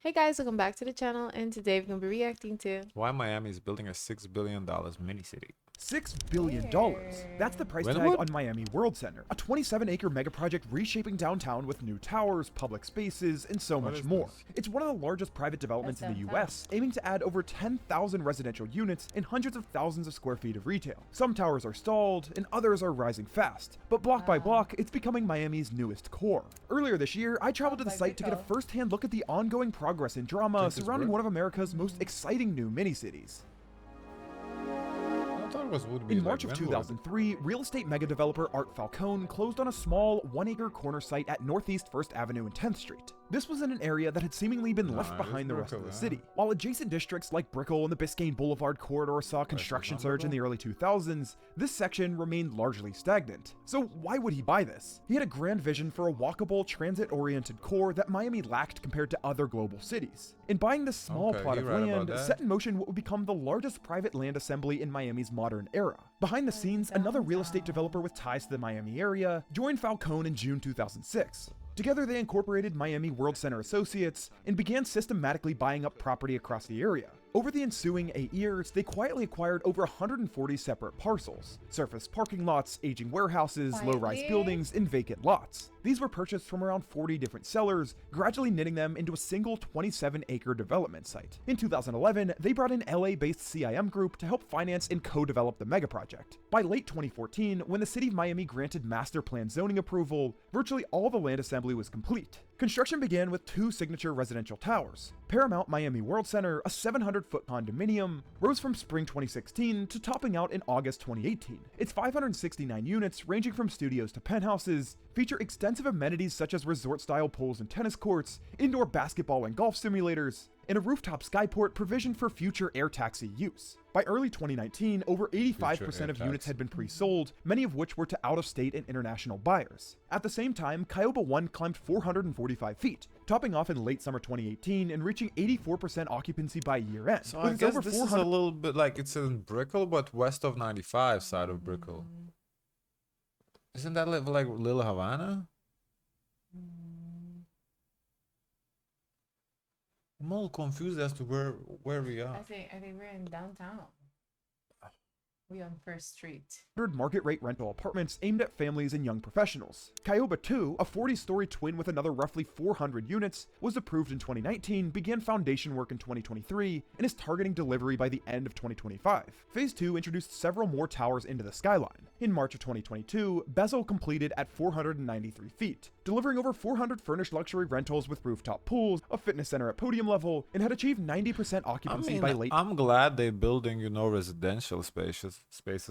Hey guys, welcome back to the channel, and today we're going to be reacting to Why Miami is building a $6 billion mini city. $6 billion. That's the price Wait, tag what? on Miami World Center, a 27-acre mega project reshaping downtown with new towers, public spaces, and so What much is more. this? It's one of the largest private developments in the downtown. US, aiming to add over 10,000 residential units and hundreds of thousands of square feet of retail. Some towers are stalled, and others are rising fast, but block by block, it's becoming Miami's newest core. Earlier this year, I traveled to the site to get a first-hand look at the ongoing progress and drama Think it's surrounding work? one of America's most exciting new mini-cities. I thought it would be In like March of Glenwood. 2003, real estate mega developer Art Falcone closed on a small, 1-acre corner site at Northeast 1st Avenue and 10th Street. This was in an area that had seemingly been left Nah, behind the it's rest of the Brickell, city. While adjacent districts like Brickell and the Biscayne Boulevard corridor saw a construction surge in the early 2000s, this section remained largely stagnant. So why would he buy this? He had a grand vision for a walkable, transit-oriented core that Miami lacked compared to other global cities. In buying this small Okay, plot you're of right about land, that. set in motion what would become the largest private land assembly in Miami's modern era. Behind the scenes, another real estate developer with ties to the Miami area joined Falcone in June 2006. Together, they incorporated Miami World Center Associates and began systematically buying up property across the area. Over the ensuing 8 years, they quietly acquired over 140 separate parcels, surface parking lots, aging warehouses, low-rise Quietly? buildings, and vacant lots. These were purchased from around 40 different sellers, gradually knitting them into a single 27-acre development site. In 2011, they brought in LA-based CIM Group to help finance and co-develop the mega project. By late 2014, when the city of Miami granted master plan zoning approval, virtually all the land assembly was complete. Construction began with 2 signature residential towers. Paramount Miami World Center, a 700-foot condominium, rose from spring 2016 to topping out in August 2018. Its 569 units, ranging from studios to penthouses, feature extensive amenities such as resort-style pools and tennis courts, indoor basketball and golf simulators, and a rooftop skyport provisioned for future air taxi use. By early 2019, over 85% of units had been pre-sold, many of which were to out-of-state and international buyers. At the same time, Kioba 1 climbed 445 feet, topping off in late summer 2018 and reaching 84% occupancy by year-end. So I guess this is a little bit like it's in Brickell, but west of 95 side of Brickell. Isn't that like Little Havana? I'm all confused as to where we are. I think we're in downtown. We on First Street. market rate rental apartments aimed at families and young professionals. Kioba 2, a 40-story twin with another roughly 400 units, was approved in 2019, began foundation work in 2023, and is targeting delivery by the end of 2025. Phase 2 introduced several more towers into the skyline. In March of 2022, Bezel completed at 493 feet, delivering over 400 furnished luxury rentals with rooftop pools, a fitness center at podium level, and had achieved 90% occupancy by late. I'm glad they're building, residential spaces,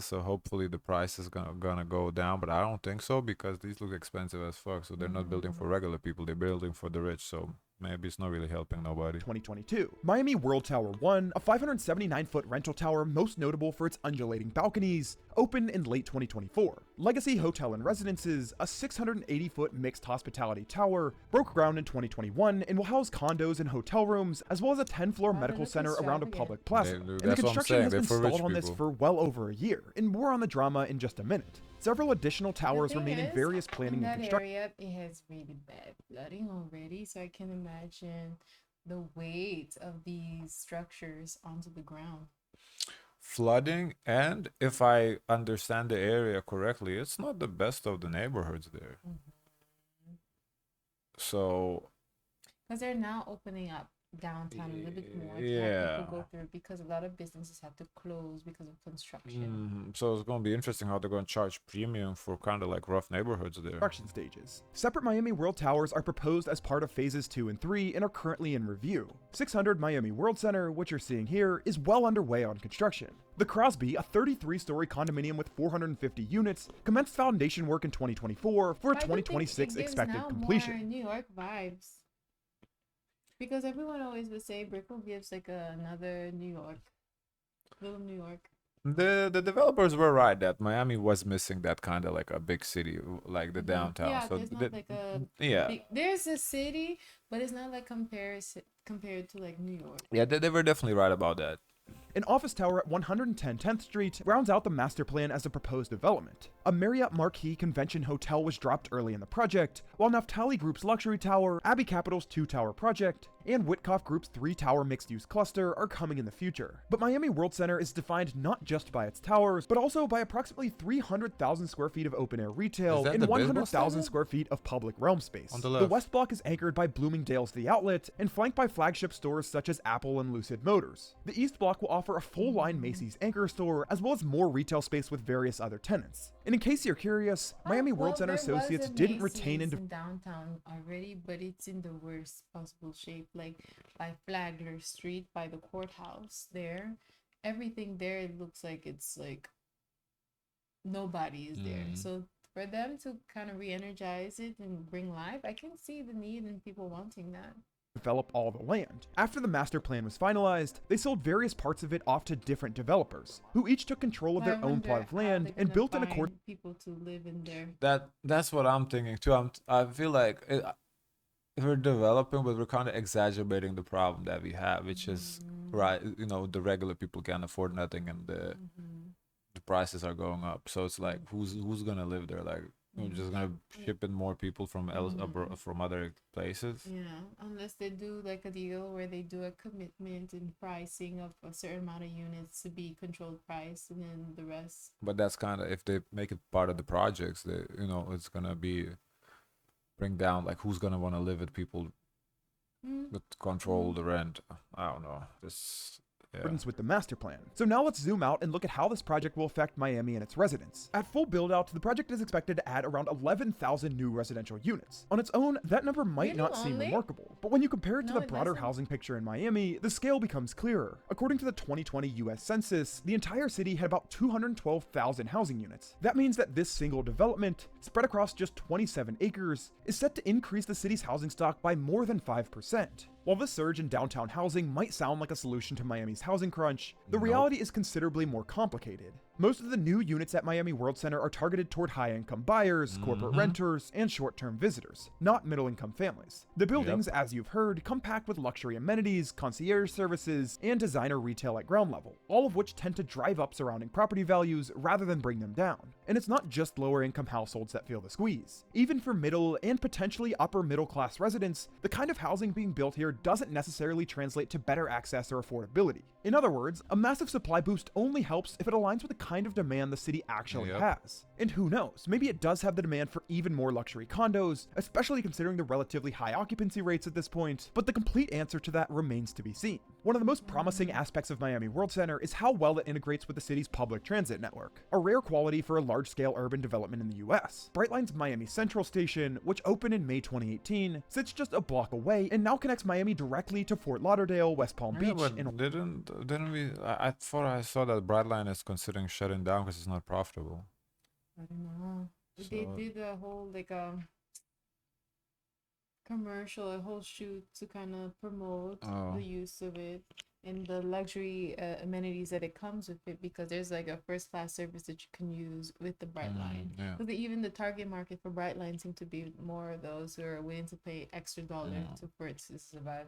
so hopefully the price is gonna go down, but I don't think so because these look expensive as fuck. So they're not building for regular people, they're building for the rich. So maybe it's not really helping nobody. 2022. Miami World Tower 1, a 579-foot rental tower most notable for its undulating balconies, opened in late 2024. Legacy Hotel and Residences, a 680-foot mixed hospitality tower, broke ground in 2021 and will house condos and hotel rooms, as well as a 10-floor medical center around a public plaza. And the That's what I'm construction saying, has they're been for rich stalled on this people. for well over a year, and more on the drama in just a minute. Several additional towers remain in various planning in and that construction. area, it has really bad flooding already, so I can imagine the weight of these structures onto the ground. Flooding, and if I understand the area correctly, it's not the best of the neighborhoods there. So Because they're now opening up downtown a little bit more to have Yeah. people go through, because a lot of businesses have to close because of construction. so it's gonna be interesting how they're gonna charge premium for kind of like rough neighborhoods there. Construction stages. Separate Miami World Towers are proposed as part of phases 2 and 3 and are currently in review. 600 Miami World Center, which you're seeing here, is well underway on construction. The Crosby, a 33-story condominium with 450 units, commenced foundation work in 2024 for a But I do think 2026 it gives expected now completion. more New York vibes. Because everyone always would say Brickell gives like another New York, little New York. The developers were right that Miami was missing that kind of like a big city, like the downtown. Yeah, So there's not like a yeah, there's a city, but it's not like compared to like New York. yeah, they were definitely right about that. An office tower at 110 10th Street rounds out the master plan as a proposed development. A Marriott Marquis Convention Hotel was dropped early in the project, while Naftali Group's luxury tower, Abbey Capital's 2-tower project, and Witkoff Group's 3-tower mixed-use cluster are coming in the future. But Miami World Center is defined not just by its towers, but also by approximately 300,000 square feet of open-air retail Is that and the baseball 100,000 stadium? square feet of public realm space. On the The left. West Block is anchored by Bloomingdale's The Outlet and flanked by flagship stores such as Apple and Lucid Motors. The East Block will offer a full-line Macy's anchor store, as well as more retail space with various other tenants. And in case you're curious, Miami World Center there was associates a didn't retain Macy's and in downtown already, but it's in the worst possible shape, like by Flagler Street, by the courthouse there. Everything there, it looks like it's like nobody is there. So for them to kind of re-energize it and bring life, I can see the need in people wanting that. develop all the land. After the master plan was finalized, they sold various parts of it off to different developers, who each took control of But I their own wonder plot of how land they're and gonna built in find accordance. people to live in there. That's what I'm thinking too. I feel like we're developing, but we're kind of exaggerating the problem that we have, which is right. You know, the regular people can't afford nothing, and the prices are going up. So it's like, who's gonna live there? Like, we're just gonna ship in more people from from other places. Yeah, unless they do like a deal where they do a commitment in pricing of a certain amount of units to be controlled price, and then the rest. But that's kind of, if they make it part of the projects, they, you know, it's gonna be bring down like who's gonna want to live with people that control the rent. I don't know. This. Yeah. Accordance with the master plan. So now let's zoom out and look at how this project will affect Miami and its residents. At full build-out, the project is expected to add around 11,000 new residential units. On its own, that number might Really not seem only? remarkable, but when you compare it to No, the it broader doesn't. housing picture in Miami, the scale becomes clearer. According to the 2020 US Census, the entire city had about 212,000 housing units. That means that this single development, spread across just 27 acres, is set to increase the city's housing stock by more than 5%. While this surge in downtown housing might sound like a solution to Miami's housing crunch, the Nope. reality is considerably more complicated. Most of the new units at Miami World Center are targeted toward high-income buyers, corporate renters, and short-term visitors, not middle-income families. The buildings, as you've heard, come packed with luxury amenities, concierge services, and designer retail at ground level, all of which tend to drive up surrounding property values rather than bring them down. And it's not just lower-income households that feel the squeeze. Even for middle and potentially upper-middle-class residents, the kind of housing being built here doesn't necessarily translate to better access or affordability. In other words, a massive supply boost only helps if it aligns with the kind of demand the city actually has. And who knows, maybe it does have the demand for even more luxury condos, especially considering the relatively high occupancy rates at this point, but the complete answer to that remains to be seen. One of the most promising aspects of Miami World Center is how well it integrates with the city's public transit network, a rare quality for a large-scale urban development in the US. Brightline's Miami Central Station, which opened in May 2018, sits just a block away and now connects Miami directly to Fort Lauderdale, West Palm Yeah, Beach, but and didn't we? I thought I saw that Brightline is considering shutting down because it's not profitable. I don't know. They So- did a whole like commercial, a whole shoot to kind of promote Oh. the use of it and the luxury amenities that it comes with it, because there's like a first class service that you can use with the Brightline. yeah. Because even the target market for Brightline seem to be more of those who are willing to pay extra dollar for it to survive.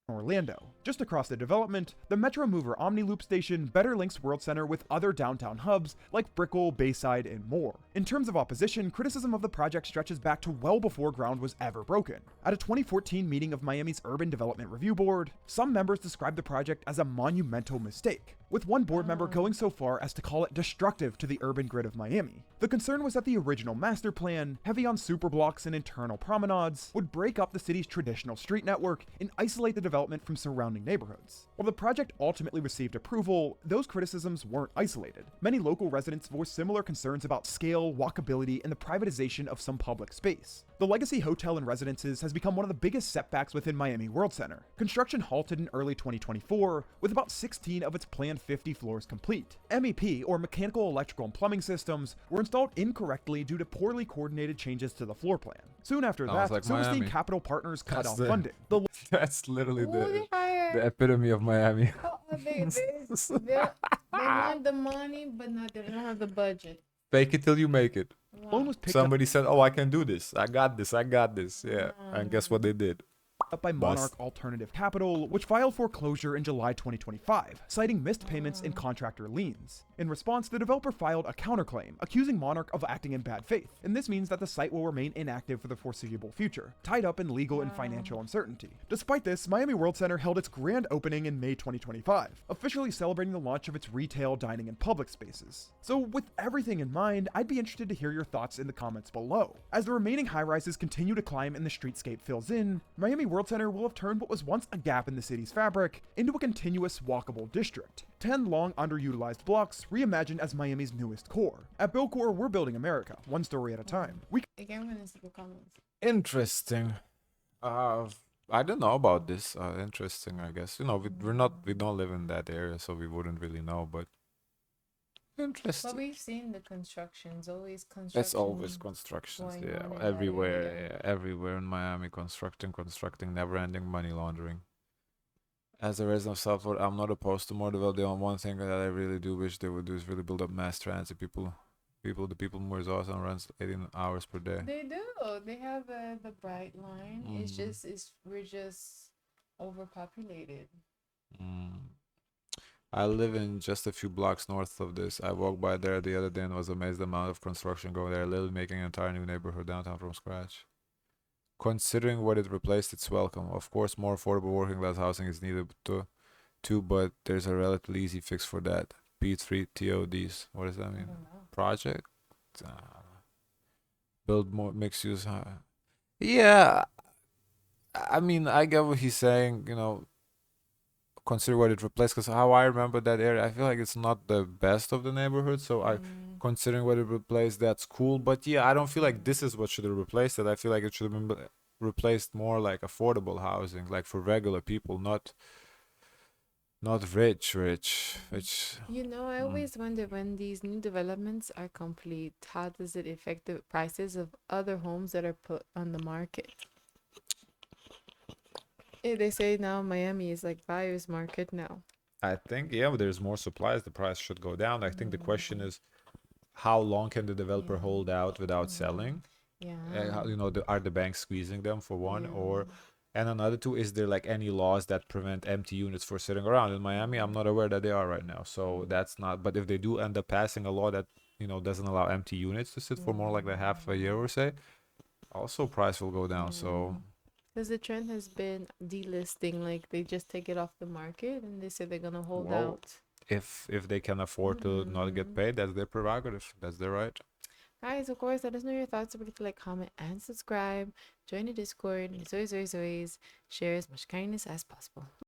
Orlando. Just across the development, the Metro Mover Omni-Loop station better links World Center with other downtown hubs like Brickell, Bayside, and more. In terms of opposition, criticism of the project stretches back to well before ground was ever broken. At a 2014 meeting of Miami's Urban Development Review Board, some members described the project as a monumental mistake, with one board member going so far as to call it destructive to the urban grid of Miami. The concern was that the original master plan, heavy on superblocks and internal promenades, would break up the city's traditional street network and isolate the development from surrounding neighborhoods. While the project ultimately received approval, those criticisms weren't isolated. Many local residents voiced similar concerns about scale, walkability, and the privatization of some public space. The Legacy Hotel and Residences has become one of the biggest setbacks within Miami World Center. Construction halted in early 2024, with about 16 of its planned 50 floors complete. MEP, or mechanical, electrical, and plumbing systems, were installed incorrectly due to poorly coordinated changes to the floor plan. Soon after Sounds that, like Silverstein Miami. Capital Partners cut That's off the- funding. The That's literally Who they hire? the epitome of Miami. They want the money, but they don't have the budget. Fake it till you make it. loan was picked up. Somebody said, "Oh, I can do this. I got this. I got this." Yeah, and guess what they did? up by Bust. Monarch Alternative Capital, which filed foreclosure in July 2025, citing missed payments and contractor liens. In response, the developer filed a counterclaim, accusing Monarch of acting in bad faith, and this means that the site will remain inactive for the foreseeable future, tied up in legal and financial uncertainty. Despite this, Miami World Center held its grand opening in May 2025, officially celebrating the launch of its retail, dining, and public spaces. So with everything in mind, I'd be interested to hear your thoughts in the comments below. As the remaining high-rises continue to climb and the streetscape fills in, Miami World Center will have turned what was once a gap in the city's fabric into a continuous walkable district. 10 long underutilized blocks reimagined as Miami's newest core. At Buildcore, we're building America, one story at a time. Again, I'm gonna see the comments. Interesting. I don't know about this. Interesting, I guess. You know, we don't live in that area, so we wouldn't really know. But But interesting. we've seen the constructions, always construction. It's always constructions, going yeah, on in that everywhere, area. yeah, everywhere in Miami, constructing, never-ending money laundering. As a resident of Southport, I'm not opposed to more development. The one thing that I really do wish they would do is really build up mass transit. The people more exhausted and runs 18 hours per day. They do. They have the bright line. We're just overpopulated. I live in just a few blocks north of this. I walked by there the other day and was amazed the amount of construction going there, literally making an entire new neighborhood downtown from scratch. Considering what it replaced, it's welcome. Of course, more affordable working class housing is needed too, but there's a relatively easy fix for that. P3 TODs. What does that I mean? don't know. Project? Build more mixed use. Yeah, I mean, I get what he's saying, you know, consider what it replaced, because how I remember that area, I feel like it's not the best of the neighborhoods, so considering what it replaced, that's cool. But yeah, I don't feel like this is what should have replaced it. I feel like it should have been replaced more like affordable housing, like for regular people, not rich. You know, I always wonder when these new developments are complete, how does it affect the prices of other homes that are put on the market? They say now Miami is like buyer's market now. I think, yeah, but there's more supplies, the price should go down. I think the question is, how long can the developer hold out without selling? Yeah. You know, are the banks squeezing them for one, Yeah. and another two, is there like any laws that prevent empty units for sitting around in Miami? I'm not aware that they are right now, so that's not. But if they do end up passing a law that, you know, doesn't allow empty units to sit for more like a half a year or say, also price will go down. So Because the trend has been delisting, like they just take it off the market and they say they're gonna hold Well, out. if they can afford to not get paid, that's their prerogative. That's their right. Guys, of course, let us know your thoughts. Don't forget to like, comment, and subscribe. Join the Discord. And as always, share as much kindness as possible.